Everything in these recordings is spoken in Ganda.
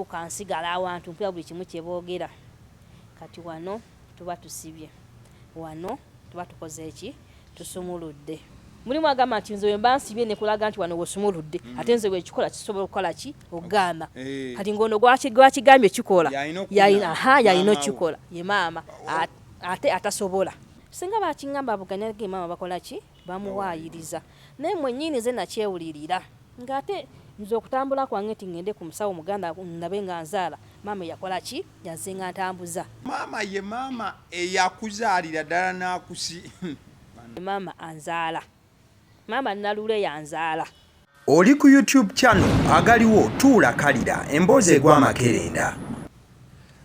sibuka nsigala awantu mpya buli kimu kyeboogera kati wano tuba tusibye wano tuba tukoze eki tusumuludde mulimu agamba nti nze mba nsibye ne kulaga nti wano wosumuludde ate nze wekikola kisobola okukola ki ogamba kati ngono gwakigambye kikola yayina okikola ye maama ate atasobola singa bakingamba buganya ge maama bakola ki bamuwaayiriza naye mwennyini ze nakyewulirira ng'ate nze okutambula kwange nti ngende ku musawo muganda ndabe nga nzaala maama yakola ki yazenga ntambuza maama ye maama eyakuzaalira ddala n'akusi maama anzaala maama nalule yanzaala oli ku YouTube channel agaliwo tuula kalira emboozi egw'amakerenda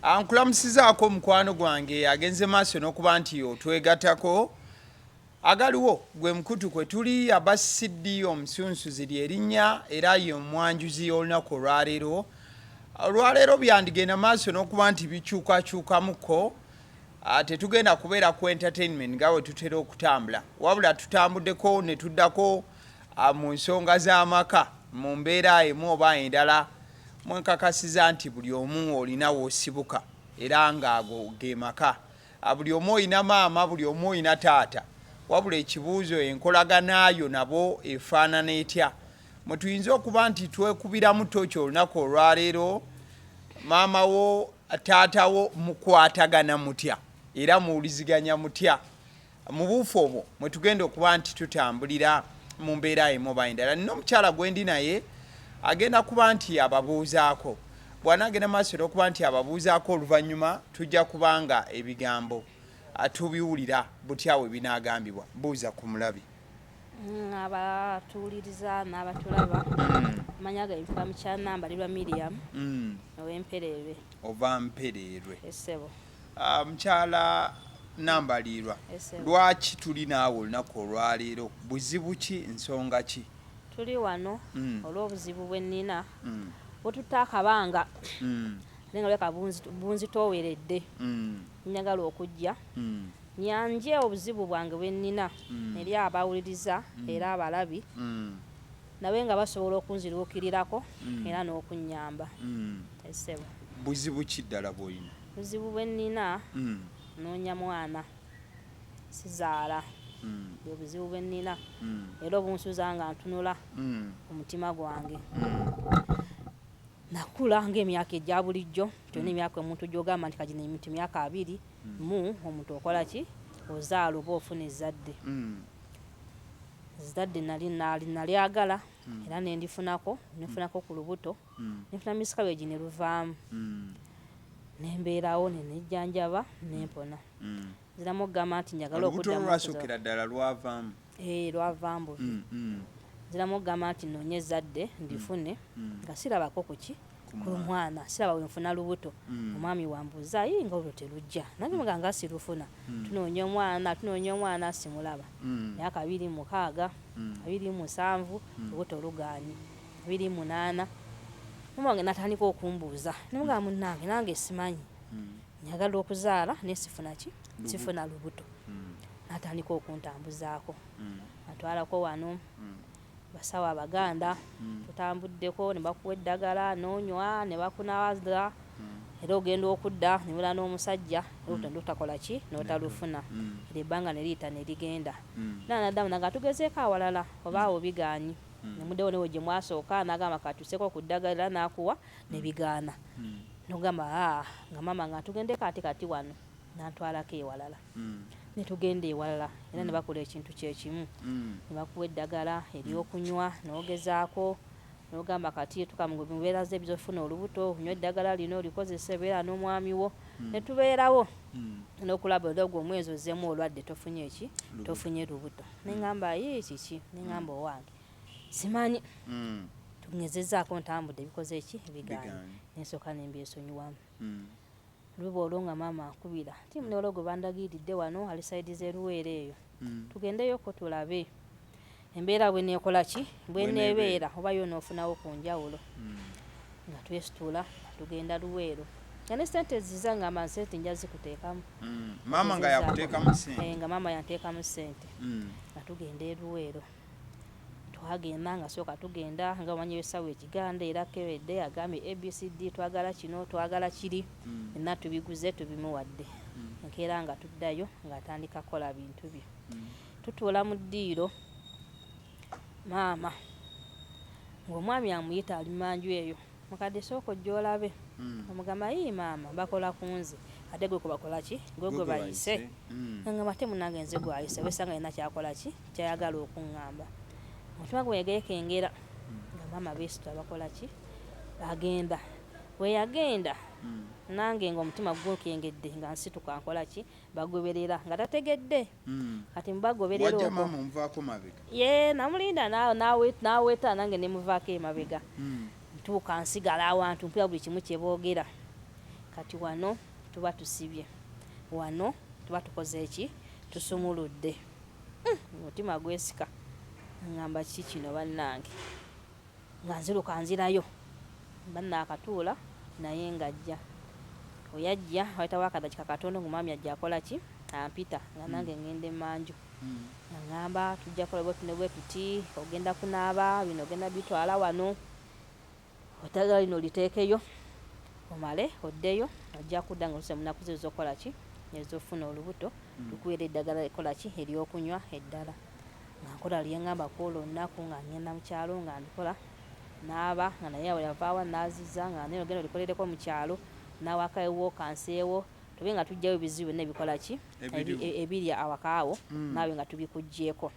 ankulamusizaako mukwano gwange agenze maaso n'okuba nti otwegatako agaliwo gwe mukutu kwe tuli abasiddi omusunsuzi lyerinnya era ye omwanjuzi olunaku olwaleero byandigenda maaso n'okuba nti bikyukakyukamuko tetugenda kubeera ku entertainment nga we tutera okutambula wabula tutambuddeko ne tuddako mu nsonga z'amaka mu mbeera emu oba endala mwenkakasiza nti buli omu olina w'osibuka era ng'ago ge maka buli omu olina maama buli omu olina taata wabula ekibuuzo enkolaganayo nabo efaanana etya mwe tuyinza okuba nti twekubiramu toki olunaku olwaleero maama wo taatawo mukwatagana mutya era muwuliziganya mutya mu buufu obwo mwe tugenda okuba nti tutambulira mu mbeera emu oba endala nina omukyala gwendi naye agenda kuba nti ababuuzaako bw'anaagenda maaso n'okuba nti ababuuzaako oluvannyuma tujja kubanga ebigambo tubiwulira butyawe binaagambibwa buuza ku mulabi abatuwuliriza n'abatulaba manya gainfa mukyanamba lirwa Miriam ow'Empereerwe ova Mpereerwe essebo mukyala nambalirwa lwaki tuli naawe olunaku olwaleero buzibu ki nsonga ki tuli wano olw'obuzibu bwe nnina bwetutta akabanga naye nga lweka bunzitooweredde njagala okujja nyanje obuzibu bwange bwe nnina eri abawuliriza era abalabi nawe nga basobola okunziruukirirako era n'okunnyamba essebo buzibu ki ddala bw'olina buzibu bwe nnina noonya mwana Sizaala bwe buzibu bwe nnina era obunsuuza nga ntunula omutima gwange nakula ng'emyaka egya bulijjo tyonna emyaka omuntu gy'ogamba nti kagina emyaka 2 mu omuntu okola ki ozaala oba ofuna ezzadde ezzadde nalyagala era nendifunako ku lubuto nefuna misikabeegi ne luvaamu nembeerawo nenejjanjaba nempona nziramu okugamba nti njagala okuddamuolwasookera ddala lwavaamu lwavaamu buvi nziramu okugamba nti noonya ezzadde ndifune nga sirabako kuki ku mwana siraba wenfuna lubuto omwami wambuuza ayi nga olwo terujja nange muganga sirufuna tunoonya omwana simulaba myaka 26 27 lubuto lugaanyi 28 mumange natandika okumbuuza nemugamba munnange nange simanyi njagala okuzaala naye sifuna lubuto natandika okuntambuzaako atwalako wano basawo abaganda tutambuddeko ne bakuwa eddagala n'onywa ne bakunawaza era ogenda okudda ne bula n'omusajja olutakola ki n'otalufuna era ebbanga ne liyita ne ligenda nanaddamu naga tugezeeko awalala oba awo bigaanyi nemuddewo newe gye mwasooka n'agamba katuseeko ku ddagala n'akuwa ne bigaana n'ogamba nga maama nga tugendeko ate kati wano n'antwalako ewalala netugenda ewalala era ne bakola ekintu kyekimu ne bakuwa eddagala ery'okunywa n'ogezaako n'ogamba kati tukamubeera ze bizofuna olubuto onywa eddagala lino olikozesa ebeera n'omwami wo ne tubeerawo n'okulaba olwogwo omwezi ozzemu olwadde tofunye eki tofunye lubuto neŋŋamba yi kiki neŋŋamba owange simanyi tugezezaako ntambudde ebikoze eki ebigaanyi nensooka nembyesonyiwamu lweba olwo nga maama akubira ti munologo bandagiridde wano ali saidi z'eruweera eyo tugendeyoko tulabe embeera bweneekola ki bweneebeera oba yo noofunawo ku njawulo nga twesitula tugenda luweero nga ne sente ziza ngamba nsente nja zikuteekamu maama nga yakuteekamu sente nga maama yanteekamu sente nga tugenda eruweero twagenda nga sooka tugenda nga omanyi ebisawo ekiganda era kewedde agambye ABCD twagala kino twagala kiri enna tubiguze tubimuwadde nkeera nga tuddayo ng'atandika kola bintu bye tutuula mu ddiiro maama ng'omwami amuyita ali manju eyo mukadde sooka ojja olabe omugamba yii maama bakola ku nze ate gwe kubakola ki gwe bayise nga mate munange nze gwayise wesanga yena kyakola ki kyayagala okuŋŋamba omutima gwe yegeekengera nga maama beesitula bakola ki agenda we yagenda nange ng'omutima gukengedde nga nsituka nkola ki bagoberera nga tategedde kati mubagoberera okwo ye namulinda n'aweeta nange ne muvaako emabega ntuuka nsigala awantu mpira buli kimu kyeboogera kati wano tuba tusibye wano tuba tukoze eki tusumuludde omutima gwesika ngamba ki kino bannange nga nziruka nzirayo bannaakatuula naye ngajja oyajja wayitawo akadakika katono ng'omwami ajja akola ki ampita nga nange ngende manju ngamba tujja kola bwe tuti ogenda kunaaba bino ogenda bitwala wano otagala lino liteekeyo omale oddeyo ojja kudda nga ose munaku ze zokola ki ezofuna olubuto tukuwera eddagala ekola ki eryokunywa eddala nga nkola lyengamba kwolwo olunaku nga ngenda mu kyalo nga ndikola naaba nga naye yavaawa naziza nga naye ogenda olikolereko mu kyalo nawaka ewo kanseewo tube nga tujjayo ebizibu byonna ebikola ki ebiri awakaawo naawe nga tubikugjeeko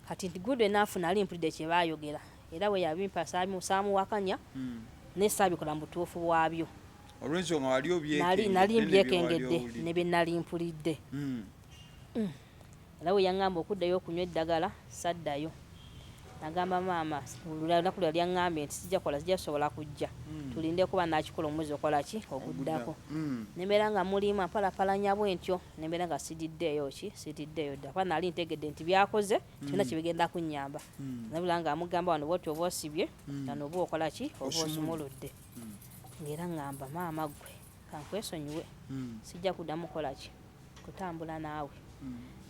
kati nti gudu enaafu nali mpulidde kye baayogera era we yabimpa saamuwakanya naye saabikola mu butuufu bwabyo olw'ensonga wali nali mbyekengedde ne bye nali mpulidde era we yaŋŋamba okuddayo okunywa eddagala saddayo nagamba maama olunaku lwe lyaŋŋambye nti sijja sobola kujja tulinde kuba nakikola omwezi okola ki oguddako nembeera nga mulimu ampalapalanya bwentyo nembeera nga sididdeeyo dda kuba nali ntegedde nti byakoze kyonna kibigenda kunnyamba nabula nga amugamba wano bwoti oba osibye wano oba okola ki oba osumuludde ngaera ŋŋamba maama gwe kankwesonyiwe sijja kuddamu kola ki kutambula naawe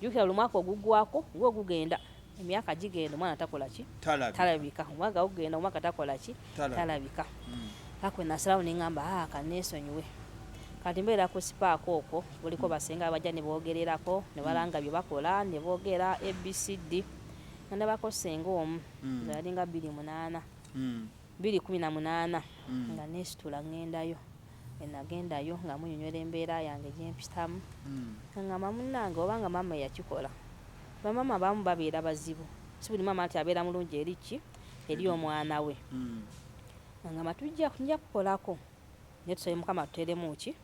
jjukira olumwaka oguggwako gwe ogugenda emyaka gigenda omwana takola ki talabika omwaka gugenda omwaka takola ki talabika kakwe nasalawo neŋŋamba kaneesonyiwe kati mbeera ku sipaako okwo buliko basenga bajja ne boogererako ne balanga bye bakola ne boogera ABCD nga ndabako senga omu yalinga 218 nga neesitula ŋŋendayo enagendayo nga munyonyola embeera yange gyempitamu ngamba munnange obanga maama yakikola bamaama abamu babeera bazibu si buli maama nti abeera mulungi eri omwana we ngamba tujja kukolako naye tusabe mukama tuteeremu ki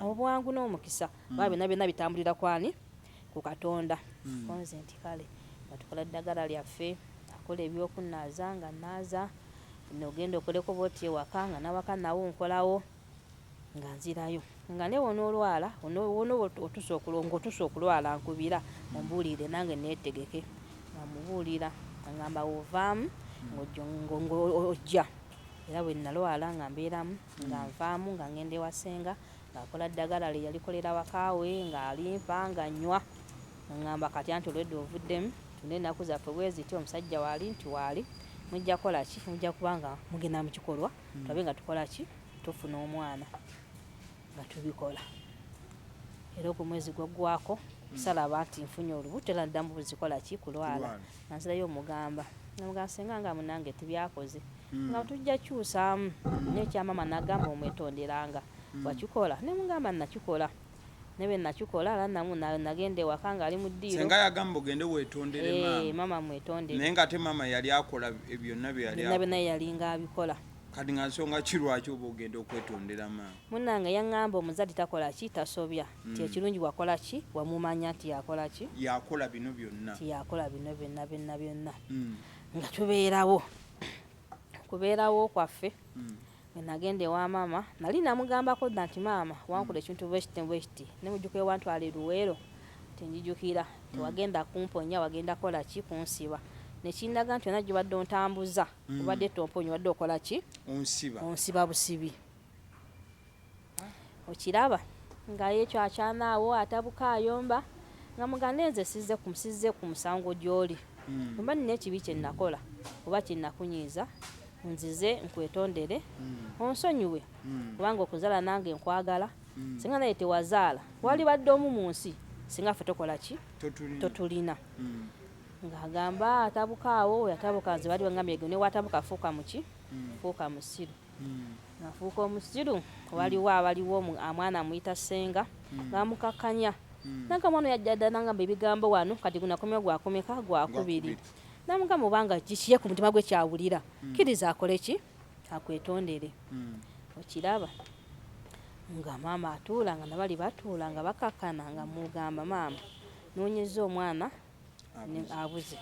obwangu n'omukisa baba byonna bitambulira kwani ku Katonda konze nti kale nga tukola eddagala lyaffe akola ebyokunaaza nga naaza nogenda okoleko boti ewaka nga nawaka nawo nkolawo nga nzirayo nga ne wonoolwala otusa okulwala nkubira ombuulire nange neetegeke nga mubuulira ngamba ovaamu ng'ojja era bwe nalwala nga mbeeramu nga nvaamu nga ngenda ewasenga ng'akola ddagala lye yalikolera wakaawe ng'alimpa nga nnywa ngamba kati anti olwedde ovuddemu tune ennaku zaffe bweziti omusajja waali nti waali mujja kola ki mujja kubanga mugenda mu kikolwa tulabe nga tukola ki tufuna omwana nga tubikola era ogw'omwezi gwaggwako salaba nti nfunye olubuto era ddamu buzikola ki kulwala nanzirayo omugamba senga nga munange tibyakoze nga tujja kyusaamu nekyamama nagamba omwetonderanga wakikola nemugamba nakikola nebe nakikola ala namu nagende waka nga ali mu ddiiro senga yagamba ogende weetondere mama mwetondere naye nga ate mama yali akola byonna byonna yalinga abikola kati nga nsonga kirwaki oba ogenda okwetondera maama munnange yaŋŋamba omuzadde takola ki tasobya ti ekirungi wakola ki wamumanya nti yakola ki yakola bino byonna tiyakola bino byonna nga tubeerawo kubeerawo kwaffe nagenda ewa maama nali namugambako dda nti maama wankula ekintu bwekiti nemujjuka ewantwala eruweero tenjijukira tewagenda kumponya wagenda kola ki kunsiba nekindaga nti onajja obadde ontambuza obadde tomponya obadde okola ki onsiba busibi okiraba nga yekyo akyanaawo atabuka ayomba nga mugande nze sizze ku musango gy'oli mba nina ekibi kye nakola oba kye nakunyiiza nzize nkwetondere onsonyiwe kubanga okuzaala nange nkwagala singa naye tewazaala wali badde omu mu nsi singa ffe tokola ki totulina ng'agamba atabukaawo yatabuka nze bali bangambye ne watabuka fuuka muki fuuka musiru nafuuka omusiru abaliwo omwana amuyita Ssenga ng'amukakkanya nanka mwana yajjadda nangamba ebigambo wano kati gunakomya gwakomeka gwakubiri namugamba obanga kikiye ku mutima gwe kyawulira kkiriza akole ki akwetondere okiraba nga maama atuula nga nabali batuula nga bakakkana nga mugamba maama noonyeza omwana abuze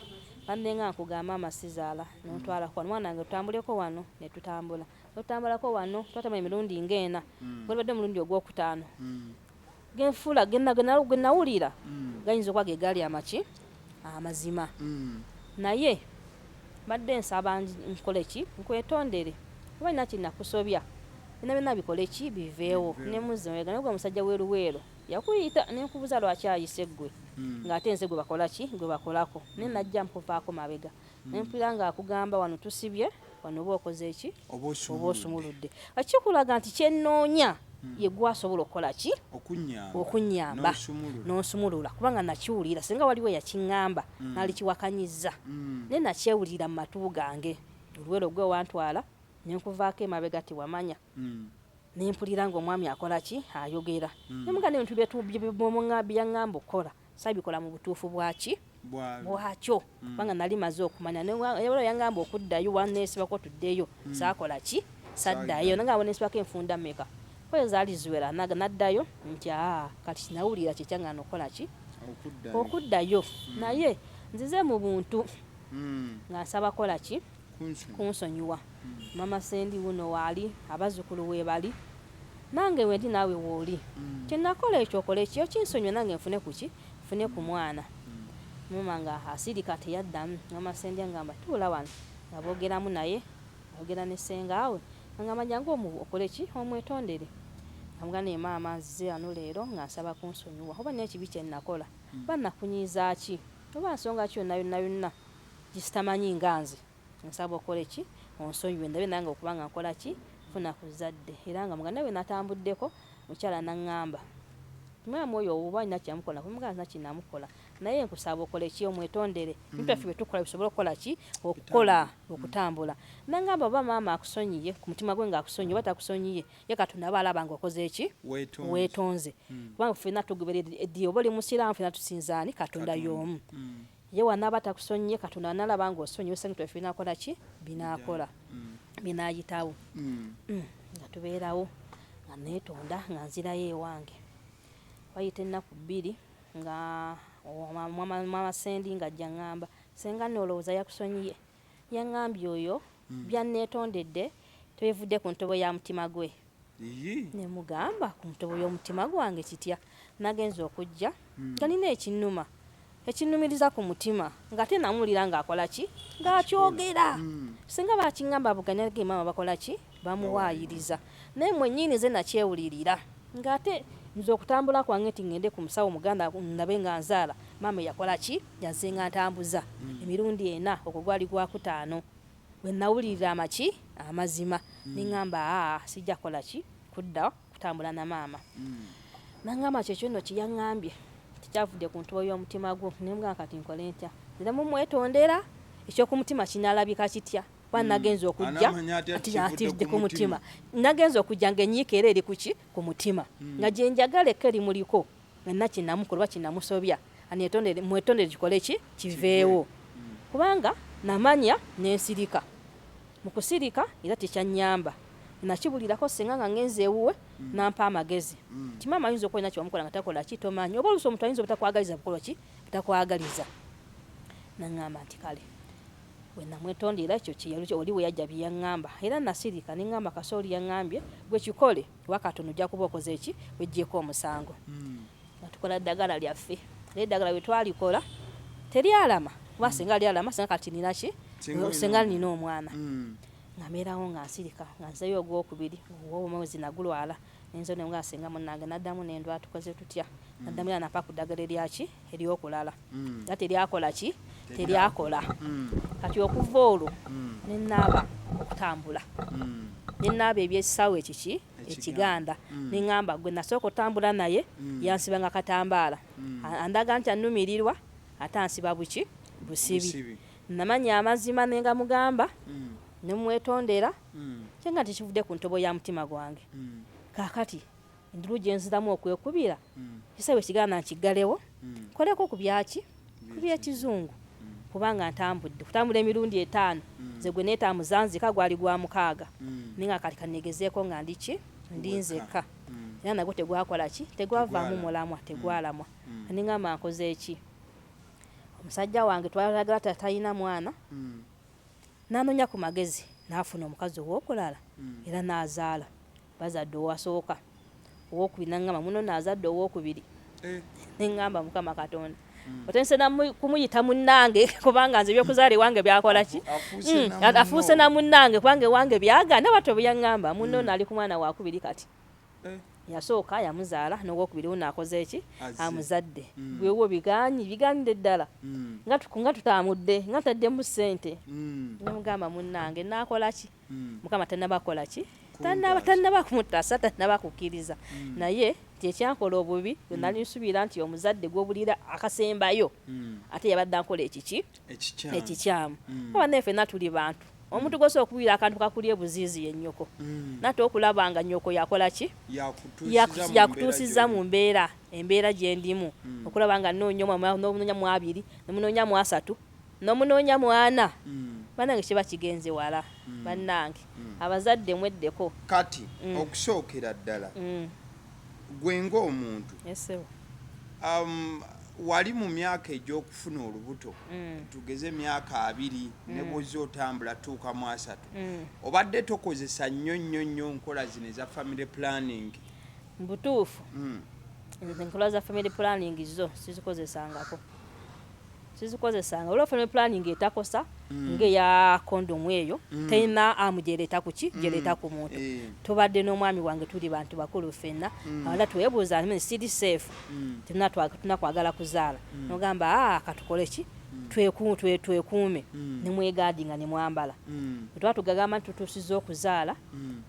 kandi nga nkugamba maama Sizaala nontwalako wano mwana wange tutambuleko wano ne tutambula tutambulako wano twatama emirundi ng'ena gwalibadde omulundi ogwokutaano genfuula genawulira gayinza okuba ge gaali amaki amazima naye badde nsaba nkole ki nkwetondere oba nina kinakusobya bina byonna bikole ki biveewo nemuzegana gwe omusajja w'eruweero yakuyita nenkubuza lwaki ayise ggwe ng'ate nze gwe bakola ki gwe bakolako naye najja mpuvaako mabega nempulira ng'akugamba wano tusibye wano oba okoze eki oba osumuludde akikulaga nti kyennoonya ye gwasobola okukola ki okunyamba n'onsumulula kubanga nakiwulira singa waliwo yakiŋŋamba nalikiwakanyiza naye nakyewulira mu matu gange oluwero gwe wantwala nenkuvaako emabega tiwamanya nempulira ng'omwami akola ki ayogera nemuga nebintu byaŋŋamba okukola sabikola mu butuufu bwaki bwakyo kubanga nali maze okumanya yabala yaŋŋamba okuddayo waneesibako tuddeyo saakola ki saddayo nangabo neesibako enfunda mmeka koyo zaali ziwera naddayo nti kati kinawulira kyekyangana okukola ki okuddayo naye nzize mu buntu nga nsaba kola ki kunsonyiwa mama Sendi wuno waali abazzukulu weebali nange wendi naawe wooli kyenakola ekyo okola ekyo kinsonyiwa nange nfune kuki nfune ku mwana mama nga asirika teyaddamu mama Sendi angamba tuula wano nga boogeramu naye boogera ne Ssenga we angamba jangu okole ki omwetondere amugana maama nzize ano leero nga nsaba kunsonyiwa oba n'ekibi kye nakola oba nakunyiiza ki oba nsonga ki yonna yonna gisitamanyi nga nze nsaba okole ki onsonyiwe ndabe nange okuba nga nkola ki funa ku zadde era nga muganda we natambuddeko mukyala naŋŋamba mwana oyo oba alina kyamukola kumugana na kinamukola naye nkusaba okole ki omwetondere ntaffe bwe tukola bisobola okukola ki okukola okutambula naŋŋamba oba maama akusonyiye ku mutima gwe ng'akusonyiye oba takusonyiye ye Katonda aba alaba ng'okoze ki weetonze kubanga ffenna tugoberera eddiyo oba oli musiraamu ffenna tusinzaani Katonda y'omu ye wanaaba takusonyiye Katonda analaba ng'osonyiwe senga tweffe binaakola ki binaakola binaayitawo nga tubeerawo nga neetonda nga nzirayo ewange wayita ennaku 2 nga mama Sendi nga ajja ŋŋamba senga n'olowooza yakusonyiye yaŋŋambye oyo byanneetondedde tebivudde ku ntobo ya mutima gwe ne mugamba ku ntobo y'omutima gwange kitya nagenza okujja nga nina ekinnuma ekinnumiriza ku mutima ng'ate namuwulira ng'akola ki ng'akyogera singa bakiŋŋamba buganya ge maama bakola ki bamuwaayiriza naye mwennyini ze nakyewulirira ng'ate nze okutambula kwange nti ŋŋende ku musawo muganda ndabe nga nzaala maama yakola ki yazze nga ntambuza emirundi 4 ogwo gwali gwakutaano bwe nawulirira amaki amazima neŋŋamba sijja kola ki kudda kutambula na maama naŋŋamba kyekyo nno kiyaŋŋambye tikyavudde ku ntobo y'omutima gwo nemugamba kati nkole ntya nzira mumwetondera ekyokumutima kinaalabika kitya kuba nagenza okujja ati ku mutima nagenza okujja ng'enyiika era eri kuki ku mutima nga gye njagala ekka erimuliko nga kinamukola oba kinamusobya mwetondere kikole ki kiveewo kubanga namanya nensirika mu kusirika era tekyanyamba nakibulirako senga nga ngenze ewuwe nampa amagezi ti maama ayinza okolina kyewamukola nga takola ki tomanyi oba oluusi omuntu ayinza obutakwagaliza bukolwa ki butakwagaliza naŋŋamba nti kale bwe namwetondera ekyo kyeyalo oli we yajja byeyaŋŋamba era nasirika neŋŋamba kasooli yaŋŋambye gwe kikole wakatono ojja kuba okoze eki weggyeko omusango nga tukola ddagala lyaffe naye eddagala bwe twalikola teryalama kuba senga lyalama senga kati nina ki senga nina omwana ngameerawo nga nsirika nga nzeyo ogwokubiri omwezi nagulwala nenzo ne ngasenga munnange naddamu nendwa tukoze tutya naddamu era napa kuddagala eryaki eryokulala era teryakola ki teryakola kati okuva olwo nenaaba okutambula nenaaba ebyekisaawe ekiki ekiganda neŋŋamba gwe nasooka otambula naye yansiba nga katambaala andaga nti annumirirwa ate ansiba buki busibi namanya amazima nenga mugamba nemwetondera kyenga tekivudde ku ntobo ya mutima gwange kakati endulu gye nziramu okwekubira kisaawe ekiganda nkiggalewo koleko ku byaki ku byekizungu kubanga ntambudde kutambula emirundi 5 ze gwe neetamuzanzika gwali gwa 6 ninga kati kanegezeeko nga ndiki ndinzeka era nagwo tegwakola ki tegwavaamu mulamwa tegwalamwa ningamba nkoze eki omusajja wange twalagala tatayina mwana nanonya ku magezi nafuna omukazi ow'okulala era nazaala bazadde owasooka owokubiri nangamba muno nazadde owokubiri ningamba mukama katonda otense kumuyita munnange kubanga nze ebyokuzaala ewange byakola ki afuuse na munnange kubanga ewange byaganda bato byaŋŋamba muno nali ku mwana wakubiri kati yasooka yamuzaala n'ogwokubiri uno akoze eki amuzadde gwewo biganyide ddala nga tutamudde nga taddemu ssente nemugamba munnange nakola ki mukama tannabakola ki tannaba kumutasa tannaba kukkiriza naye kyekyankola obubi nali nsuubira nti omuzadde gw'obulira akasembayo ate yabadde akola ekikyamu oba nefe natuli bantu omuntu gose okuwira akantu kakulye buziizi yennyoko nate okulaba nga nnyoko yakola ki yakutuusiza mu embeera gye ndimu okulaba nga n'omunoonya mu 2 n'omunoonya mu 3 n'omunoonya mu 4 bannange kiba kigenze wala bannange abazadde mweddeko kati okusookera ddala gwe ng'omuntu wali mu myaka egy'okufuna olubuto tugeze myaka 2 ne bw'ozza otambula tuuka mu 3 obadde tokozesa nnyo nkola zino eza family planning butuufu enkola za family planning zo sizikozesanga olwo family planning etakosa ngeya kondomu eyo tena amujereta kuki jereta ku muntu tubadde n'omwami wange tuli bantu bakulu fenna awala twebuuza nime city safe tunakwagala kuzaala nogamba katukole ki twekuume nemwegadinga nemwambala twatugagamba nti tutuusiza okuzaala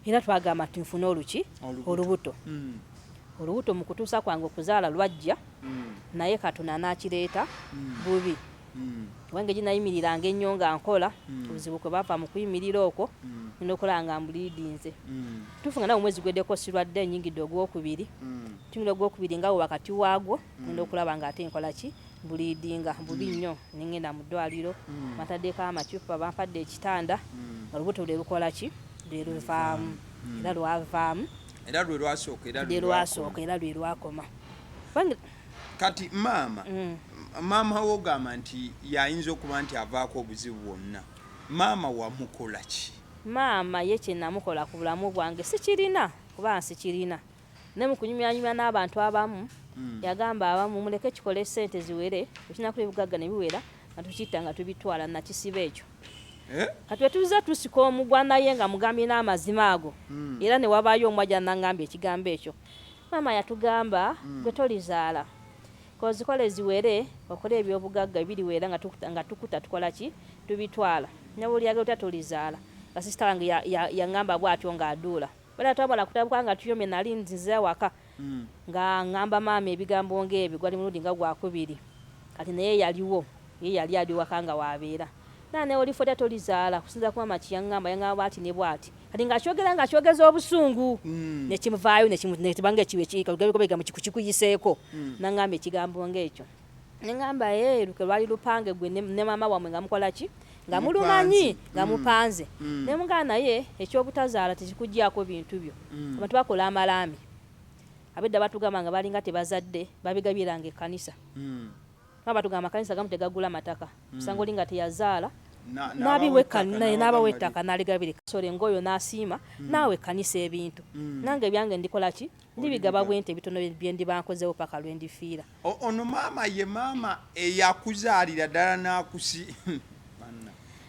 era twagamba tunfune olubuto mu kutuusa kwange okuzaala lwajja naye katuna nakireeta bubi wange ginayimiriranga ennyo nga nkola obuzibu kwe bava mu kuyimirira okwo ndokola nga mbulidinze tufunga nawe omwezi gweddeko sirwadde ennyingidde ogwokubiri nga wakati waagwo ndokulaba nga ate nkola ki mbulidinga bubi nnyo nengenda mu ddwaliro bataddeko amacupa bampadde ekitanda olubuto lwe lukola ki lwe luvaamu era lwavaamu era lwe lwasooka era lwe lwakoma kati maama wogamba nti yayinza okuba nti avaako obuzibu bwonna maama wamukola ki maama ye kyenamukola ku bulamu bwange sikirina kuba nsikirina ne mu kunyumyanyumya n'abantu abamu yagamba abamu muleke kikole ssente ziwere ekinakula ebigagga ne biwera nga tukitta nga tubitwala nakisiba ekyo kati wetuza tusika omugwa naye nga mugambye n'amazima ago era ne wabaayo omwajja nangambye ekigambo ekyo maama yatugamba gwe tolizaala kozikole ziwere okole ebyobugagga ebiriwera nga tukuta tukola ki tubitwala nabuli yagala tatolizaala kasisita wange yangamba bwatyo nga aduula bala twabala kutabuka nga tuyome nali nziza waka nga ngamba maama ebigambo ng'ebyo gwali muludi nga gwakubiri kati naye yaliwo yali ali waka nga wabeera nane olifo tatolizaala kusinza kuba maki yangamba bwati ne bwati kati nga kyogeza obusungu nekimuvaayo nekibanga ekiwekikagabega mu kikuyiseeko nangamba ekigambo ng'ekyo nengamba luke lwali lupange gwe ne maama wamwe nga mukola ki nga mulumanyi nga mupanze nemugana naye ekyobutazaala tekikuggyako bintu byo abantu bakola amalaami abedda batugamba nga balinga tebazadde babigabiranga ekkanisa batugamba amakanisa gamu tegagula mataka kusanga olinga teyazaala n'abawa ettaka n'aligabira sole ngoyo n'asiima naawe ekkanisa ebintu nange ebyange ndikola ki ndibigaba bwente ebitono byendi bankozeewo paka lwendifiira ono maama ye maama eyakuzaalira ddala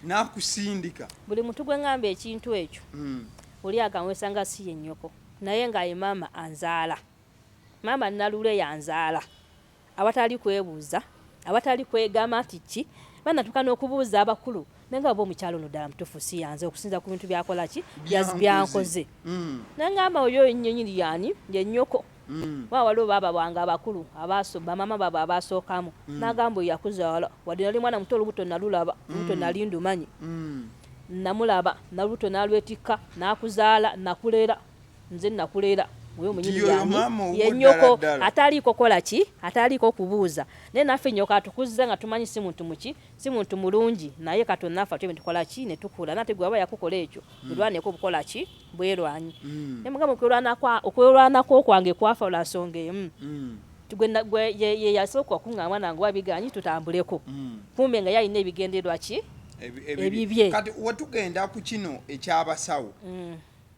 nakusindika buli muntu gwe ngamba ekintu ekyo oli akamwesanga si yennyoko naye nga ye maama anzaala maama nalule yanzaala abatali kwebuuza abatali kwegamba nti ki banatuuka n'okubuuza abakulu naye nga oba omukyalo ono ddala mutuufu si yanze okusinza ku bintu byakola ki byankoze naye ngamba oyo yennyini yani yennyoko waliwo baaba bwange abakulu bamama baaba abaasookamu n'agamba oyo yakuzaala wadde nali mwana muto olubuto nalulaba olubuto nali ndumanyi namulaba nalubuto nalwetikka nakuzaala nakulera nze nakulera oyo munyini yani yennyoko ataliiko kola ki ataliiko kubuuza naye naffe nyoka atukuzza nga tumanyi si muntu muki si muntu mulungi naye katonda naffe atwe tukola ki ne tukula nate gwe aba yakukola ekyo bulwaneko bukola ki bwerwanyi naye mugamba okwelwanako kwange kwafa lwa nsonga emu ye yasooka okuŋŋamba nange wabiganyi tutambuleko kumbe nga yalina ebigenderwa ki ebibye kati wetugenda ku kino ekyabasawo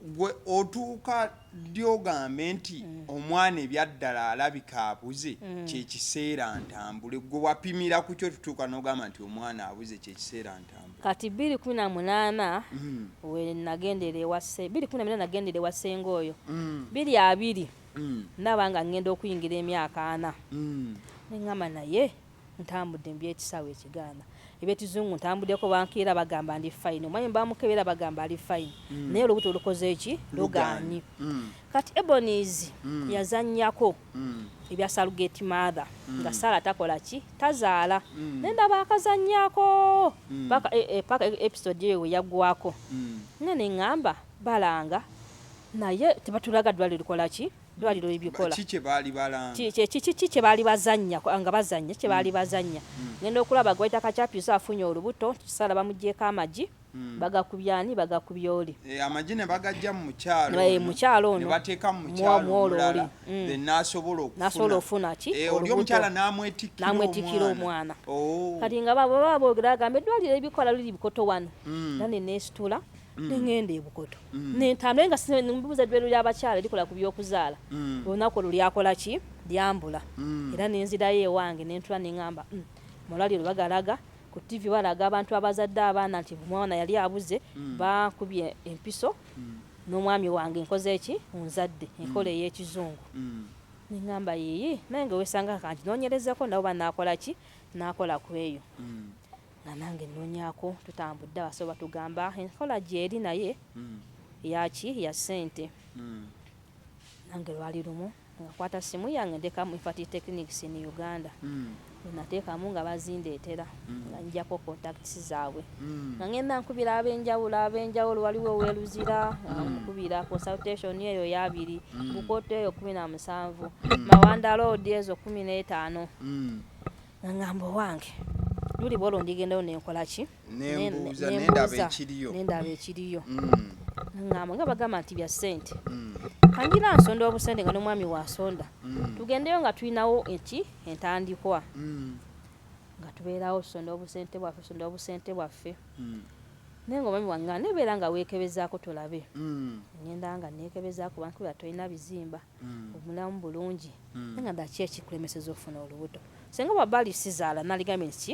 gwe otuuka lyogambe nti omwana ebyaddala alabika abuze kyekiseera ntambule gwe wapimira ku kyo tutuuka n'ogamba nti omwana abuze kyekiseera ntambule kati 2018 we nagendera ewase 2018 nagendera ewasenga oyo 2020 naba nga ngenda okuyingira emyaka 4 neŋŋamba naye ntambudde mbyekisaawe ekigaana ebyekizungu ntambuddeko bankiira bagamba ndi fine omwanya bamukebera bagamba ali fine naye olubuto olukoze eki lugaanyi kati Ebonies yazannyako ebya Salugate Mother nga Sala takola ki tazaala nendaba akazannyako paka episode eyo yaggwako nene ŋŋamba balanga naye tebatulaga ddwaliro lukola ki dwaliro ebikola kiki baali balanga kiki baali bazannya nga bazannya kiki baali bazannya ngenda okulaba gwaita kachapiso afunye olubuto Sala bamugyeko amagi bagakubyani bagakubyoli amagi ne bagajja mu mukyalo ono ne bateeka mu mukyalo omulala nasobola okufuna ki oli omukyala namwetikira omwana kati nga baba boogera agamba eddwaliro ebikola liri bikoto wano nane neesitula nengenda ebukoto nentambula nga mbuuza eddwaliro ly'abakyala likola ku by'okuzaala olunaku olwo lyakola ki lyambula era nenzirayo ewange nentula neŋŋamba malwaliro bagalaga ku TV balaga abantu abazadde abaana nti omwana yali abuze bakubye empiso n'omwami wange nkoze eki nzadde enkola ey'ekizungu neŋŋamba yiyi naye nga wesanga kanti noonyerezako nabo banaakola ki naakola ku eyo nga nange nnoonyako tutambudde abasoba tugamba enkola gyeri naye yaki ya ssente nange lwali lumu ngakwata simu yange ndekamu Infertility Clinics in Uganda nateekamu nga bazindeetera nga njjako contacts zaabwe nga ngenda nkubira ab'enjawulo waliwo oweruzira nkubira consultation eyo yabiri bukoto eyo 17 Mawanda Road ezo 15 nga ngamba wange luli bolo ndigendayo nenkola ki nendaba ekiriyo ngamba nga bagamba nti bya ssente kanjira nsonda obusente nga n'omwami wasonda tugendeyo nga tulinawo entandikwa nga tubeerawo tusonda obusente bwaffe naye nga omwami wange nebeera nga weekebezaako tulabe ngenda nga neekebezaako bankubira tolina bizimba omulamu bulungi naye nga ndaki ekikulemeseza okufuna olubuto singa bwabali Sizaala naligambye nti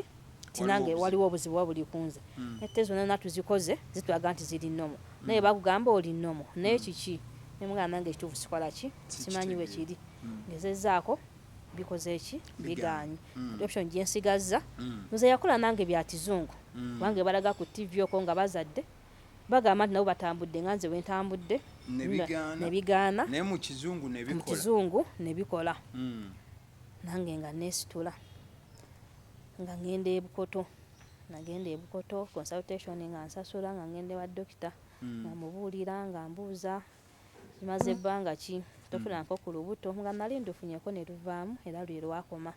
tinange waliwo obuzibu wabuli kunze ette zonna natuzikoze zitulaga nti ziri nnomo naye bakugamba oli nnomo naye kiki nemugamba nange ekituufu sikola ki simanyi we kiri ngezezaako bikoze eki bigaanyi option gyensigazza nze yakola nange bya kizungu wange balaga ku TV okwo nga bazadde bagamba nti nabo batambudde nga nze wentambudde nebigaana naye mu kizungu nebikola nange nga neesitula nga ngenda ebukoto nagenda ebukoto consultation nga nsasula nga ngende wa dokita nga mubuulira nga mbuuza zimaze ebbanga ki tofunako ku lubuto nga nali ndufunyeko ne luvaamu era lwe lwakoma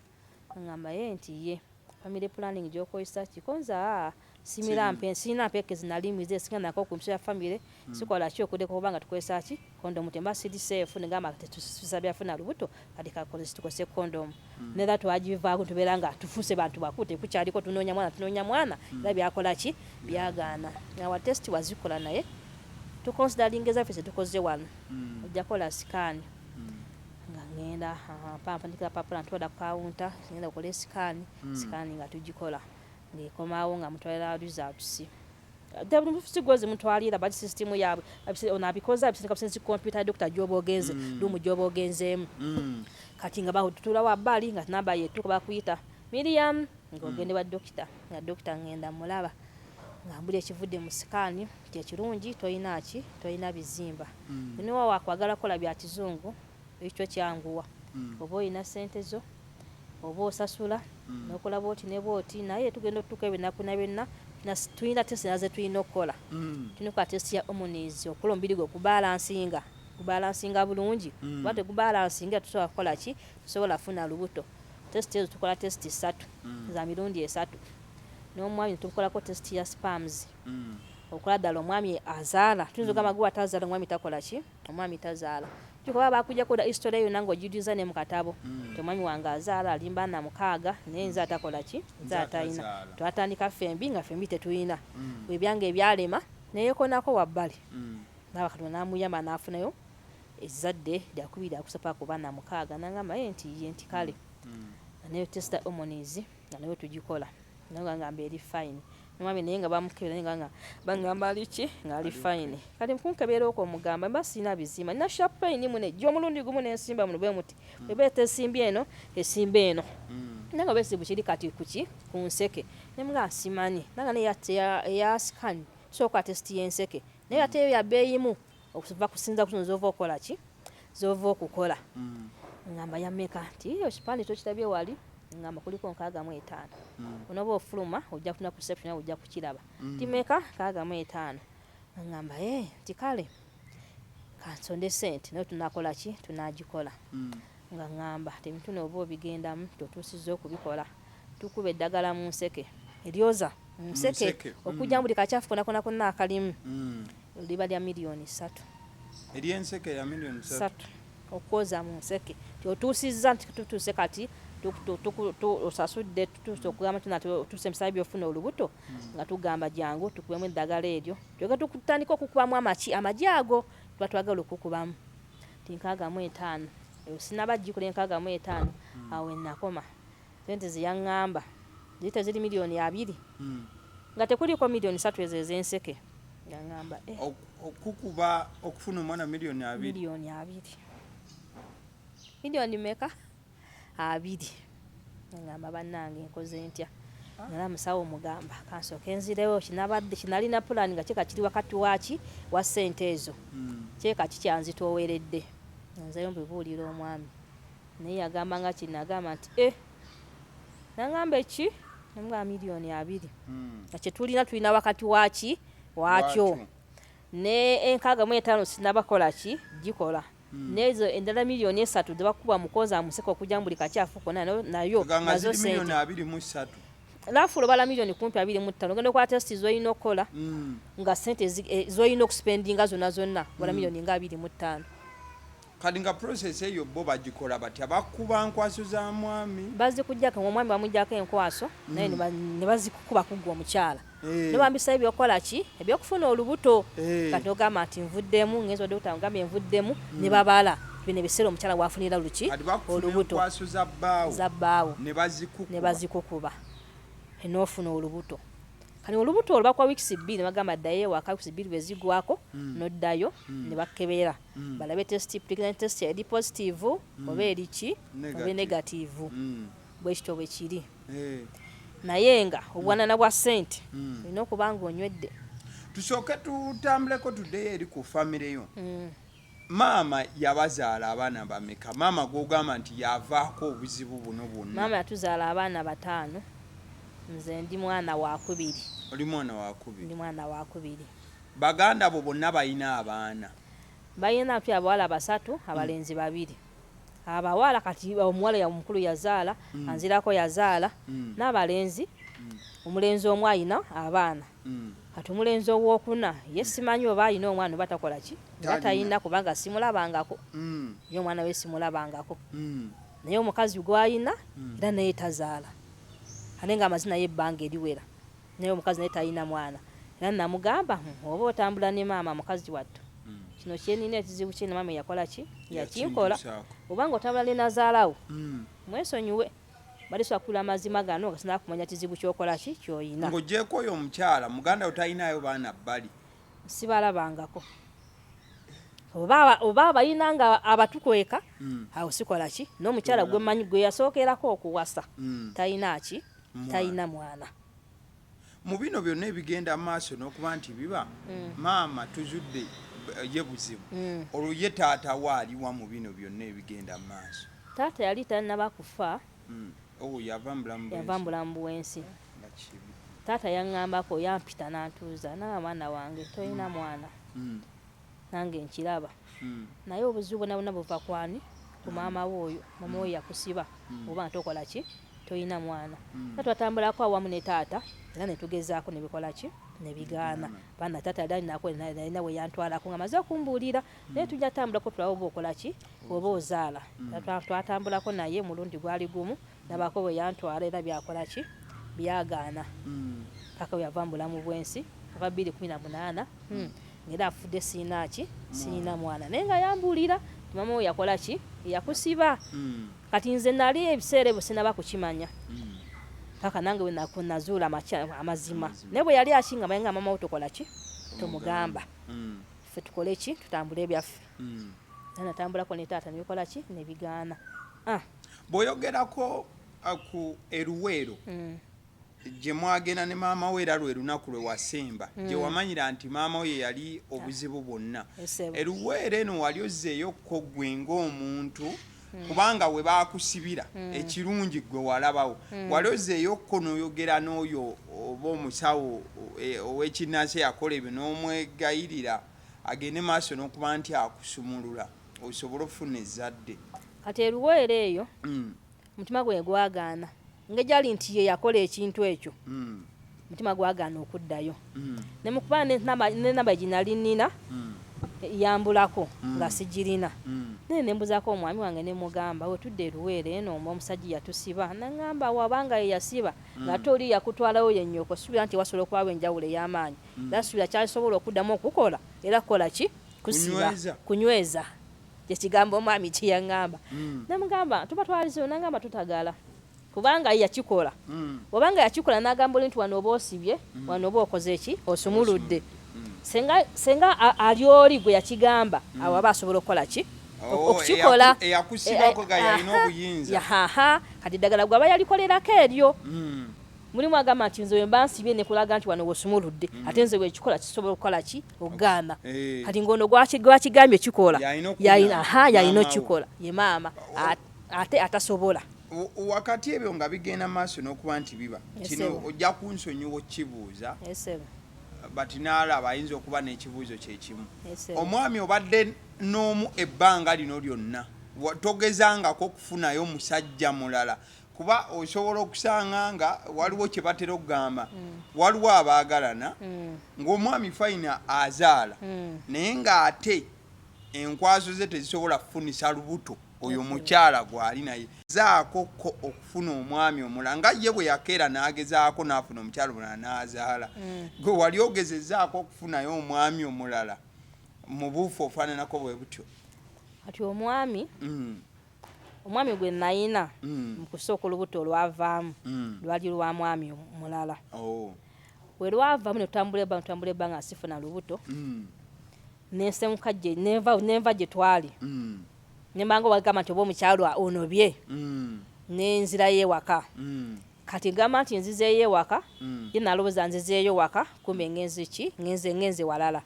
ngamba ye nti ye family planning gyokozesa kikonza sirina mpeke zinalimize singanako ku mpisa ya family sikola ki okuddeko kubanga tukozesa ki kondomu temba siri safe negamba tetusabya funa lubuto kati kakozesa tukose kondomu nera twagivaako tubeera nga tufuse bantu bakute kukyaliko tunoonya mwana era byakola ki byagaana nga test wazikola naye tuconsidering ezaffe tukoze wano ojja kola scan nga ngenda pampandikira papula ntwala ku kawunta ngenda kola scan nga tugikola ngekomaawo nga mutwalira results sigozi mutwalira bali system yaabwe onabikoza bisindika businzi computer doctor job ogenze lumu job ogenzeemu kati nga bahutula wa bali nga namba yetu bakuyita Miriam ngogende wa doctor nga doctor ngenda mulaba ngambule ekivudde mu sikaani kyekirungi toyina bizimba niwo wakwagala kola bya kizungu ekyo kyanguwa oba oyina sente zo oba osasula nokola booti ne booti naye tugenda otutuka ebinaku nabyonna tuyina testi naze tuyina okukola tunuka testi ya hormones okola omubiri gwe kubalansinga bulungi kuba tegubalansinga tusobola kukola ki tusobola funa lubuto testi ezo tukola testi 3 za mirundi 3 n'omwami tukolako testi ya spams okola ddala omwami azaala tuyinza ogamba gwe atazaala omwami takola ki omwami tazaala tukoba bakujjako da history yonna ng'ogidiza ne mu katabo omwami wange azaala alimba na 6 naye nze atakola ki nze atayina twatandika fembi nga fembi tetuyina ebyange ebyalema neyekonako wabbali n'abakatonda n'amuyamba n'afunayo ezzadde lyakubiri akusapa kuba na 6 nangamba nti kale nayo testa hormones nga nayo tugikola ngamba eri fine nomwami naye nga bamukebera naye nga bangamba aliki nga ali fine kati mkunkebeera okwo omugamba mba sina bizima nina champagne mune jjo omulundi gumu nensimba muno bwe muti ebeeta esimbi eno esimba eno nanga besibu kiri kati kuki ku nseke nemuga nsimani nanga ne ya scan soka test y'enseke naye ate eyo ya beeyimu okuva kusinza kutunza ova okola ki zova okukola ngamba yameka nti iyo kipande tokitabye wali ngamba kuliko 65 onoba ofuluma ojja kufuna perception ojja kukiraba timeka 65 ngamba tikale kansonde sente nayo tunakola ki tunagikola nga ngamba temitune oba obigendamu totusiza okubikola tukube eddagala mu nseke eryoza mu nseke okujja buli kakyafu kona akalimu liba lya milioni 3 eryenseke ya milioni 3 okwoza mu nseke otuusiza nti tutuse kati osasudde tukugamba tusemisa byofuna olubuto nga tugamba jangu tukubemu eddagala eryo tyoga tukutandika okukubamu amajaago tuba twagala okukubamu tinkaagamu 5 sinabagikula 65 awo enakoma sente ziyaŋŋamba ziyita ziri milioni 2 nga tekuliko milioni 3 ezo ez'enseke yaŋŋamba okukuba okufuna omwana milioni 2 milioni meka 2 ngamba bannange nkoze ntya nala musawo mugamba kansooka enzirewo kinalina pulani nga kyeka kiri wakati waki wa sente ezo kyeka kikyanzitooweredde nzeyo mbibuulira omwami naye yagamba nga kinagamba nti nangamba eki namuga milioni 2 nga kyetulina wakati waki wakyo ne 65 sinabakola ki gikola nezo endala milioni 3 debakuba mukoza museko okujja buli kakyafu kona nayo nazo milioni 23 lafu bala milioni kumpi 25 ngende kwa test zoyina okola nga sente zoyina okuspendinga zonna bala milioni nga 25 kadi nga process eyo bo bagikola bati abakuba nkwaso za mwami bazikujjako omwami bamujjako enkwaso naye ne bazikukuba kugwa omukyala ne bambisa ebyokola ki ebyokufuna olubuto kati ogamba nti nvuddemu ngezo dokita ngambye nvuddemu ne babala bine bisero omukyala wafunira luki olubuto za bbaawo ne bazikukuba enofuna olubuto kani olubuto olubakwa weeks 2 bagamba ddayo waka weeks 2 bezigwako noddayo ne bakebera balabe test pregnant test edi positive oba eriki oba negative bwekito bwe kiri naye nga obwanana bwa sente olina okubanga onywedde tusooke tutambuleko tuddeyo eri ku famire yo maama yabazaala abaana bameka maama gwogamba nti yavaako obuzibu buno bwonna maama yatuzaala abaana 5 nze ndi mwana wa 2 oli mwana wa 2 ndi mwana wa 2 baganda bo bonna balina abaana balina pya abawala 3 abalenzi 2 abawala kati omuwala ya mukulu yazaala anzirako yazaala n'abalenzi omulenzi omwe ayina abaana kati omulenzi owokuna yesimanyi oba ayina omwana batakola ki batayina kubanga simulabangako yo omwana we simulabangako naye omukazi gwayina era naye tazaala anenga amazina y'ebbanga eriwera naye omukazi naye tayina mwana era namugamba oba otambula ne maama mukazi wattu kino kyenina ekizibu kyena maama yakola ki yakinkola obanga otambula ne nazaalawo mwesonyiwe balisobola kula amazima gano nga sinaba kumanya kizibu kyokola ki kyoyina. Ng'oggyeko oyo omukyala muganda we talinayo baana bbali. Sibalabangako. Oba balina nga abatukweka awo sikola ki n'omukyala gwe mmanyi gwe yasookerako okuwasa talina ki talina mwana. Mu bino byonna ebigenda maaso n'okuba nti biba maama tuzudde ye buzibu olwo ye taata waaliwa mu bino byonna ebigenda maaso. Taata yali tannaba kufa. Yava mu bulamu bw'ensi. Taata yaŋŋambako yampita n'antuuza naye mwana wange tolina mwana. Nange nkiraba naye obuzibu bwonna buva kwani ku maama w'oyo. Maama we yakusiba oba ntokola ki tolina mwana. Twatambulako awamu ne taata era ne tugezaako ne bikola ki ne bigaana. Baana taata alina we yantwalako nga maze okumbuulira naye tujja tambulako tulabe oba okola ki oba ozaala. Twatambulako naye mulundi gwali gumu nabako we yantwala era byakola ki byagaana. Paka we yava mu bulamu bw'ensi ava 2018 ngera afudde siina ki siina mwana naye nga yambuulira maama we yakola ki yakusiba. Kati nze nali ebiseera ebyo sinaba kukimanya paka nange we nazuula amazima naye bwe yali akinga maye nga maama we tokola ki tomugamba ffe tukole ki tutambule ebyaffe. Natambulako ne taata ne bikola ki ne bigaana. Bw'oyogerako ku Eruweero gye mwagenda ne maama we era lwe lunaku lwe wasemba gye wamanyira nti maama we yali obuzibu bwonna. Eruweero eno wali ozzeeyokko gwe ng'omuntu kubanga we baakusibira ekirungi gwe walabawo wali ozzeeyokko n'oyogera n'oyo oba omusawo ow'ekinnansi yakola ebyo n'omwegayirira agende maaso n'okuba nti akusumulula osobole okufuna ezzadde. Kati Eruweero eyo mutima gwe gwagaana ngejali nti ye yakola ekintu ekyo mutima gwagaana okuddayo ne mukuba nenamba ginali nnina yambulako nga sigirina naye nembuzaako omwami wange ne mugamba we tudde Eruweero eno omusajja yatusiba naŋŋamba wabanga ye yasiba nga toli yakutwalayo yennyoko suubira nti wasobola okubawo enjawulo ey'amaanyi era suubira kyasobola okuddamu okukola era kukola ki kusiba kunyweza kyekigambo omwami kyeyaŋŋamba. Namugamba tubatwalizeyo nangamba tutagala kubanga yakikola obanga yakikola n'agamba nti wano oba osibye wano oba okoze ki osumuludde senga ali oli gwe yakigamba awo aba asobola okukola ki okukikola eyakusibako ga yalina obuyinza kati eddagala gwe aba yalikolerako eryo mulimu agamba nti nze wemba nsibye nekulaga nti wano wosumuludde ate nze wekikola kisobola okukola ki okugaana kati ngono gwakigambye kikola yalina okikola ye maama ate atasobola. Wakati ebyo nga bigenda maaso n'okuba nti biba kino ojja kunsonyiwa okkibuuza bati n'alaba ayinza okuba n'ekibuuzo kyekimu. Omwami obadde n'omu ebbanga lino lyonna togezangako okufunayo omusajja mulala kuba osobola okusanga nga waliwo kye batera okugamba waliwo abaagalana ng'omwami fayina azaala naye ng'ate enkwaso ze tezisobola kufunisa lubuto oyo mukyala gwali naye zaako ko okufuna omwami omulala nga ye bwe yakeera n'agezaako n'afuna omukyala omulala n'azaala gwe wali ogezezzaako okufunayo omwami omulala mu buufu ofaananako bwe butyo. Kati omwami gwe nayina mu kusooka olubuto olwavaamu lwali lwa mwami omulala we lwavaamu ne tutambula ebbanga sifuna lubuto nensemuka gye nenva gye twali nembanga wagamba nti oba omukyalo onobye nenzirayo ewaka kati gamba nti nzizeeyo ewaka ye nalowooza nzizeeyo waka kumbe ngenze walala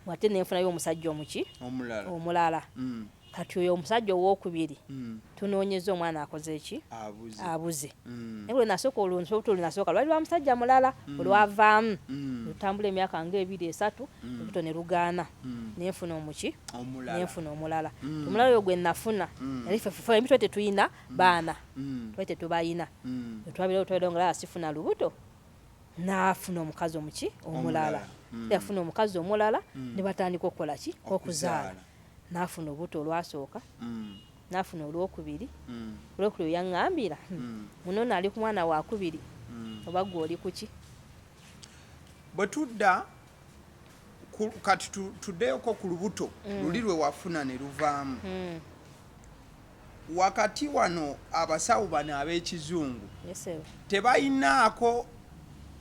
wate nenfunayo omusajja omulala kati oyo omusajja owokubiri tunoonyeza omwana akoze eki abuze naye nasooka olubuto lunasooka lwali lwa musajja mulala olwavaamu lutambula emyaka nga 2-3 olubuto ne lugaana nenfuna nenfuna omulala omulala oyo gwe nafuna yali ffe emitwe tetuyina baana twe tetubayina twabirawo nga sifuna lubuto naafuna omukazi omulala yafuna omukazi omulala ne batandika okukola ki okuzaala nafuna obuto olwasooka nafuna olwokubiri olwokubiri yaŋŋambira muno ali ku mwana wakubiri oba gwe oli kuki bwe tudda kati tuddeyoko ku lubuto luli lwe wafuna ne luvaamu wakati wano abasawo bano ab'ekizungu Yes. tebayinaako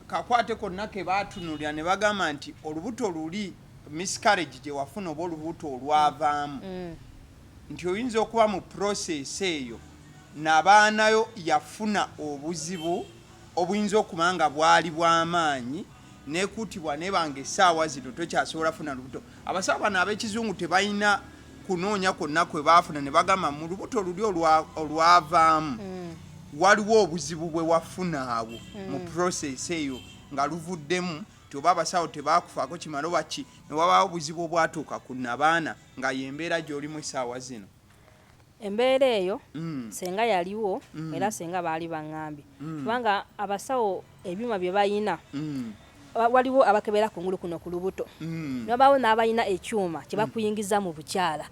kakwate konna ke baatunulira ne bagamba nti olubuto luli miscarriage gye wafuna oba olubuto olwavaamu nti oyinza okuba mu process eyo n'abaanayo yafuna obuzibu obuyinza okuba nga bwali bw'amaanyi neekutibwa nebanga essaawa zino tokyasobola funa lubuto. Abasawo bano ab'ekizungu tebalina kunoonya kwonna kwe baafuna ne bagamba mu lubuto luli olwavaamu waliwo obuzibu bwe wafuna awo mu process eyo nga luvuddemu oba abasawo tebakufaako kimala oba ki ne wabaawo obuzibu obwatuuka ku nabaana nga y'embeera gy'olimu essaawa zino. Embeera eyo senga yaliwo era senga baali baŋŋambye kubanga abasawo ebyuma bye bayina waliwo abakebera kungulu kuno ku lubuto nabaawo n'abalina ekyuma kye bakuyingiza mu bukyala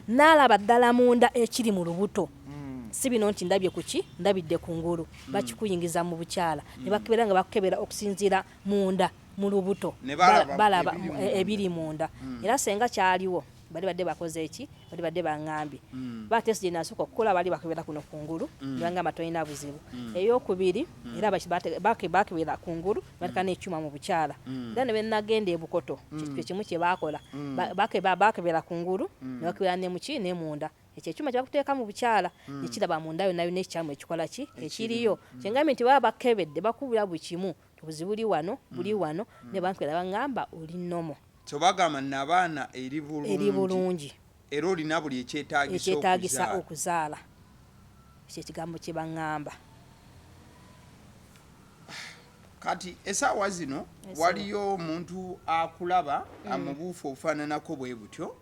n'alaba ddala munda ekiri mu lubuto si bino nti ndabye kuki ndabidde kungulu bakikuyingiza mu bukyala ne bakebera nga bakebera okusinziira munda mu lubuto balaba ebiri munda era senga kyaliwo bali badde bakoze eki bali badde baŋŋambye batesi gye nasooka okukola bali bakebera kuno kungulu nebagamba tolina buzibu eyokubiri era bakebera kungulu batika n'ekyuma mu bukyala era ne benagenda ebukoto kye kimu kye bakola bakebera kungulu ne bakebera ne muki ne munda ekyo ekyuma kye bakuteeka mu bukyala nekiraba munda yonna yonna ekikyamu ekikola ki ekiriyo kyengambye nti baba bakebedde bakubira buli kimu obuzibu buli wano ne bankebera baŋŋamba oli nomo so bagamba n'abaana eri bulungi era olina buli ekyetaagisa okuzaala ekyo ekigambo kye baŋŋamba. Kati essaawa zino waliyo omuntu akulaba amubuufu obufaananako bwe butyo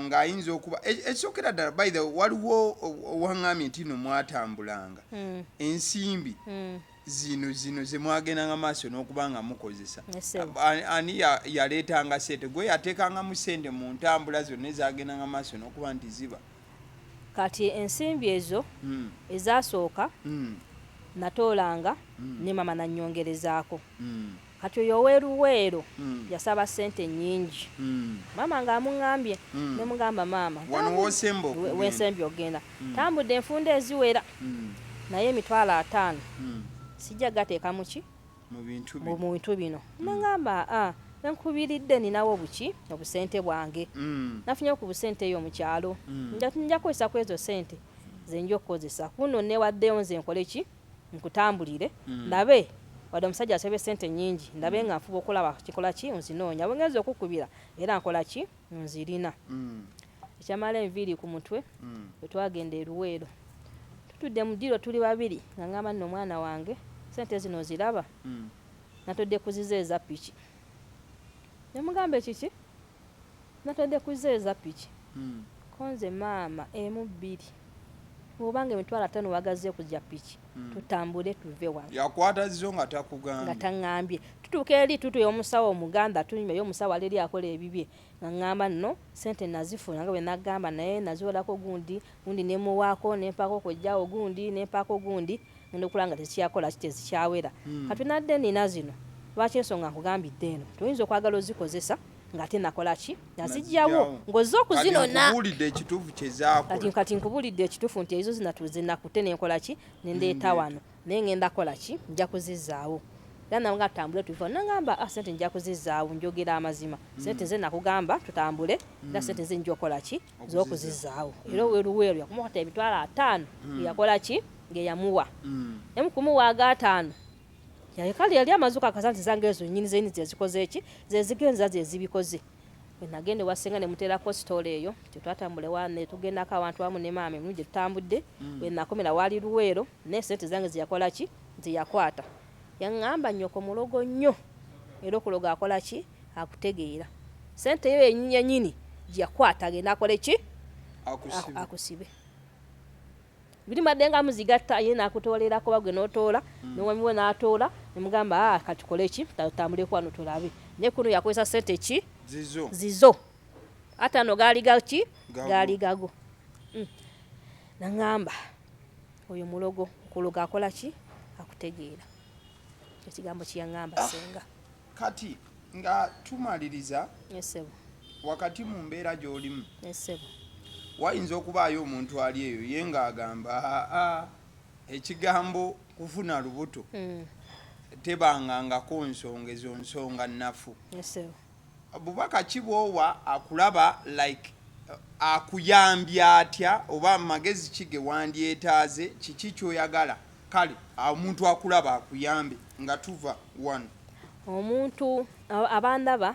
ng'ayinza okuba ekisookera ddala by the waliwo owaŋŋambye nti no mwatambulanga ensimbi zino ze mwagendanga maaso n'okuba nga mukozesa ani yaleetanga sente gwe yateekanga mu sente mu ntambula zonna ezagendanga maaso n'okuba nti ziba kati ensimbi ezo ezasooka natoolanga ne mama nannyongerezaako kati oyo oweeruweero yasaba sente nnyingi mama ng'amuŋŋambye ne mugamba maama wensembye ogenda tambudde enfunda eziwera naye $5,000 sijja gateeka muki mu bintu bino nangamba nankubiridde ninawo buki obusente bwange nafunye ku busente eyo mu kyalo nja kukozesa ku ezo sente zenja okukozesa kuno newaddeyo nze nkole ki nkutambulire ndabe wadde omusajja asabye sente nnyingi ndabe nga nfuba okulaba kikola ki nzinoonya bwengenza okukubira era nkola ki nzirina ekyamala enviiri ku mutwe bwe twagenda eruweero tutudde mu ddiro tuli babiri nga ngamba nno omwana wange sente zino ziraba natodde kuzizeeza piki nemugambe kiki natodde kuzizeeza piki konze maama emu bbiri obanga $5,000 wagaze kujja piki tutambule tuve wange yakwata zizo nga takugambye nga taŋŋambye tutuuka eri tutuye omusawo omuganda tunyuma y'omusawo ali eri akola ebibye nga ŋŋamba nno sente nazifuna nga bwe nagamba naye naziwolako gundi nemuwaako nempaako kojjawo gundi nempaako gundi ngenda okula nga tekyakola kitezikyawera kati nadde nina zino lwaki ensonga nkugambidde eno toyinza okwagala ozikozesa ng'ate nakola ki nazijjawo ng'ozze okuzinona kati nkubulidde ekituufu nti ezo zinakute nenkola ki nendeeta wano naye ngenda kola ki nja kuzizaawo era nanga tutambule tuva nangamba sente nja kuzizaawo njogera amazima sente nze nakugamba tutambule era sente nze nja okola ki z'okuzizaawo era weeruweeru yakumukata $5,000 yakola ki ngeyamuwa emukumuwa aga5 kale yali amazuka akasante zange ezo nnyini zeni zezikoze eki zezigenza zezibikoze nagende wasenga ne muterako story eyo tetwatambule wane tugendako abantu wamu ne maama emulungi tutambudde wenakomera wali luweero ne sente zange ziyakola ki ziyakwata yaŋŋamba nnyoko mulogo nnyo era okuloga akola ki akutegeera sente yo ennyini gyakwata agenda akole ki akusibe biri maddenga muzigatta ye nakutoolerako bagwe n'otoola newamiwe n'atoola nemugamba kati kole ki tutambuleko wano tulabe ne kuno yakozesa sente ki zizo atano gaali gaki gaali gago naŋŋamba oyo mulogo kuloga akola ki akutegeera ekigambo kiyaŋŋamba senga kati nga tumaliriza esebo wakati mu mbeera gy'olimu esebo wayinza okubaayo omuntu ali eyo ye ng'agamba ekigambo kufuna lubuto tebangangako nsonga ezo nsonga nnafu. bubaka ki bw'owa akulaba like akuyambye atya oba magezi ki ge wandyetaaze kiki kyoyagala kale omuntu akulaba akuyambe nga tuva one omuntu abandaba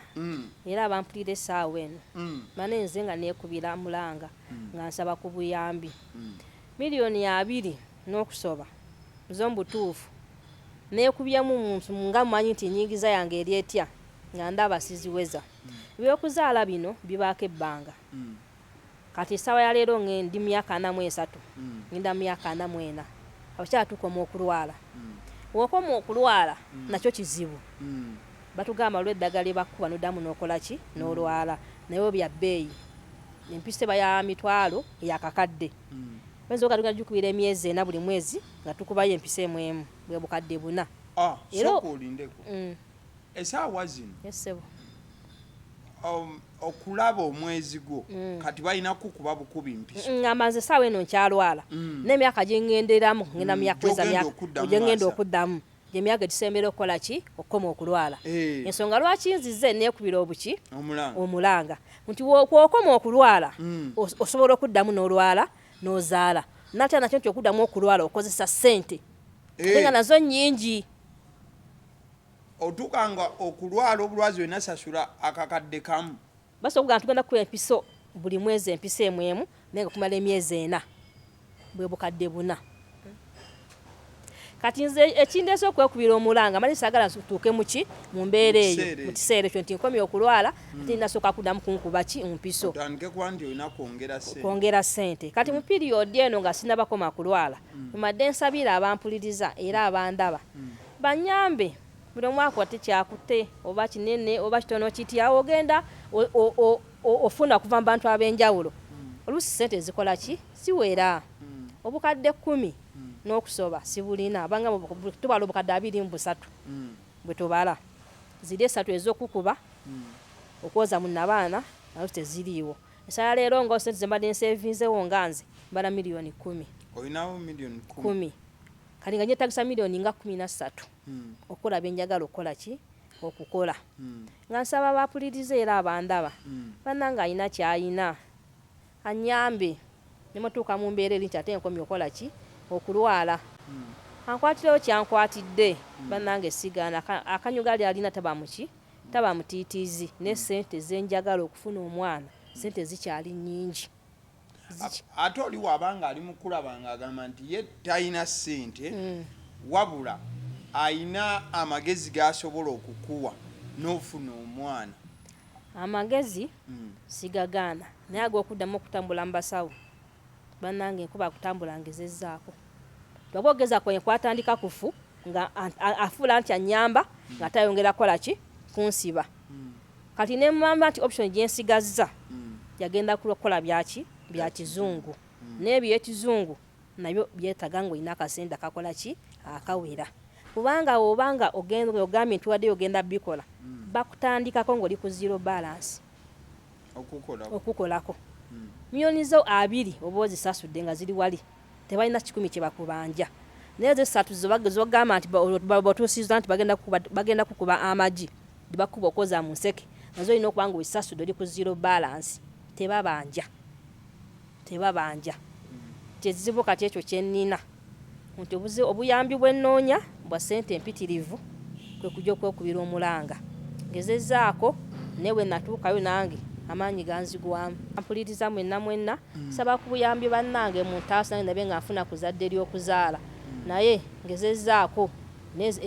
era abampulira essaawa eno banenze nga neekubira mulanga nga nsaba ku buyambi miliyoni 2 n'okusoba z'omubutuufu neekubyemu muntu nga mumanyi nti nyingiza yange eri etya nga ndaba siziweza ebyokuzaala bino bibaako ebbanga kati essaawa ya leero ndi myaka 43 ngenda myaka 44 abakyatuukoma okulwala wokoma okulwala nakyo kizibu batugamba lw'eddagala bakuba noddamu n'okola ki n'olwala naye bya bbeeyi empise baya mitwalo yakakadde benzo katuka jukubira emyezi 4 buli mwezi nga tukubayo empise emu bwe bukadde buna soko olindeko esaawa zino yesebo okulaba omwezi gwo kati balina kukuba bukubi mpise ngamanze saawa eno nkyalwala n'emyaka gyengenderamu ngenda myakweza myaka gyengenda okuddamu gyemyaka gisembera okukola ki okukoma okulwala ensonga lwaki nzize neekubira obuki omulanga nti wokoma okulwala osobola okuddamu n'olwala n'ozaala natya nakyo nti okuddamu okulwala okozesa ssente nga nazo nnyingi otukanga okulwala obulwazi we nasasula akakadde kamu basobola tugenda ku empiso buli mwezi empiso emu naye kumala emyezi 4 bwe bukadde buna kati nze ekindeese okwekubira omulanga mali sagala tuuke muki mu mbeera eyo mu kiseera ekyo nti nkomye okulwala ate nasooka kuddamu kunkuba ki mpiso otandike kuba nti olina kwongera ssente kati mu piriyodi eno nga sinabakoma kulwala mumadde nsabira abampuliriza era abandaba banyambe buli omwaka wate kyakutte oba kinene oba kitono kitya ogenda ofuna kuva mu bantu ab'enjawulo oluusi ssente zikola ki siwera obukadde 10 n'okusoba sibulina banga tubala obukadde 23 bwe tubala ziri 3 ez'okukuba okwoza mu nabaana nazo teziriiwo esala leero nga ssente zembadde nsevinzewo nganze mbala miliyoni 10 olinawo miliyoni 10 kali nga nyetagisa miliyoni nga 13 okukola byenjagala okukola ki okukola nga nsaba bapuliriza era abandaba bannanga alina kyayina anyambe nemutuuka mu mbeera eri nti ate enkomye okola ki okulwala ankwatirewo kyankwatidde bannanga esigaana akanyugali alina taba mutiitiizi ne ssente zenjagala okufuna omwana ssente zikyali nnyingi ate oli wabanga ali mukulaba nga agamba nti ye talina ssente wabula ayina amagezi g'asobola okukuwa n'ofuna omwana amagezi sigagaana naye ag'okuddamu okutambula mu basawo bannange enkuba kutambula ngezezzaako bw'oba ogeza kwatandika kufu nga afuula nti anyamba nga tayongera kukola ki kunsiba kati ne mmamba nti option gyensigazza yagenda kukola byaki bya kizungu n'ebyo ekizungu nabyo byetaga ng'olina akasente akakola ki akawera kubanga obanga ogambye nti wadde ogenda bikola bakutandikako ng'oli ku zero balance okukolako miliyoni zo 2 oba ozisasudde nga ziri wali tebalina 10 kye bakubanja naye zo 3 zogamba nti botuusiza nti bagenda kukuba amagi dibakuba okoza mu nseke nazo olina okuba nga ozisasudde oli ku zero balance tebabanja kyezibu kati ekyo kyennina nti obuyambi bwennoonya bwa ssente empitirivu kwe kujja okwekubira omulanga ngezezzaako newe natuukayo nange amaanyi ganzigwamu ampuliriza mwenna saba ku buyambi bannange mu ntaasa nabe nga nfuna kuzadde ly'okuzaala naye ngezezzaako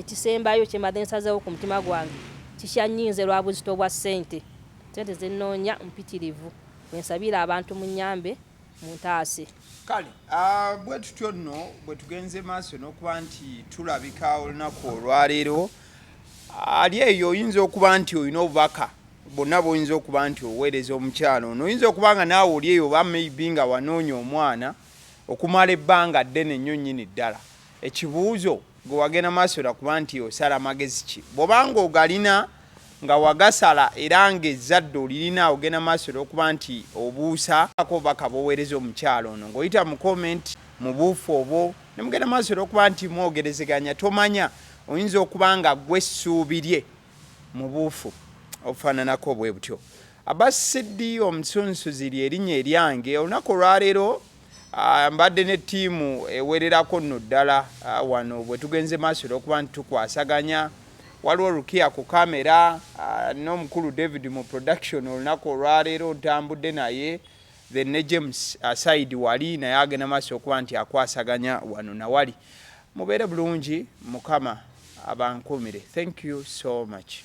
ekisembayo kyemadde nsazeewo ku mutima gwange kikyanyinze lwa buzito bwa ssente zennoonya mpitirivu bwensabira abantu Munyambe mu ntaase kale bwe tutyo nno bwe tugenze maaso n'okuba nti tulabika olunaku olwaleero ali eyo oyinza okuba nti olina obubaka bonna boyinza okuba nti oweereza omukyalo ono oyinza okuba nga naawe oli eyo oba maybe nga wanoonya omwana okumala ebbanga ddene nnyo nnyini ddala ekibuuzo gwe wagenda maaso nakuba nti osala magezi ki bw'obanga ogalina nga wagasala era ng'ezzadde olirina ogenda maaso okuba nti obuusa ako bakaboweereza omukyalo ono ng'oyita mu comment mu buufu obwo ne mugenda maaso okuba nti mwogerezeganya tomanya oyinza okuba nga gwe essuubi lye mu buufu obufaananako bwe butyo. Abasidi omusunsuzi ly'erinnya eryange olunaku olwaleero mbadde ne ttiimu ewererako nno ddala wano bwe tugenze maaso okuba nti tukwasaganya. Waliwo Rukia ku kamera n'omukulu David mu production olunaku olwaleero ntambudde naye then ne James aside wali naye agenda maaso okuba nti akwasaganya wano nawali. Mubeere bulungi, Mukama abankumire. Thank you so much.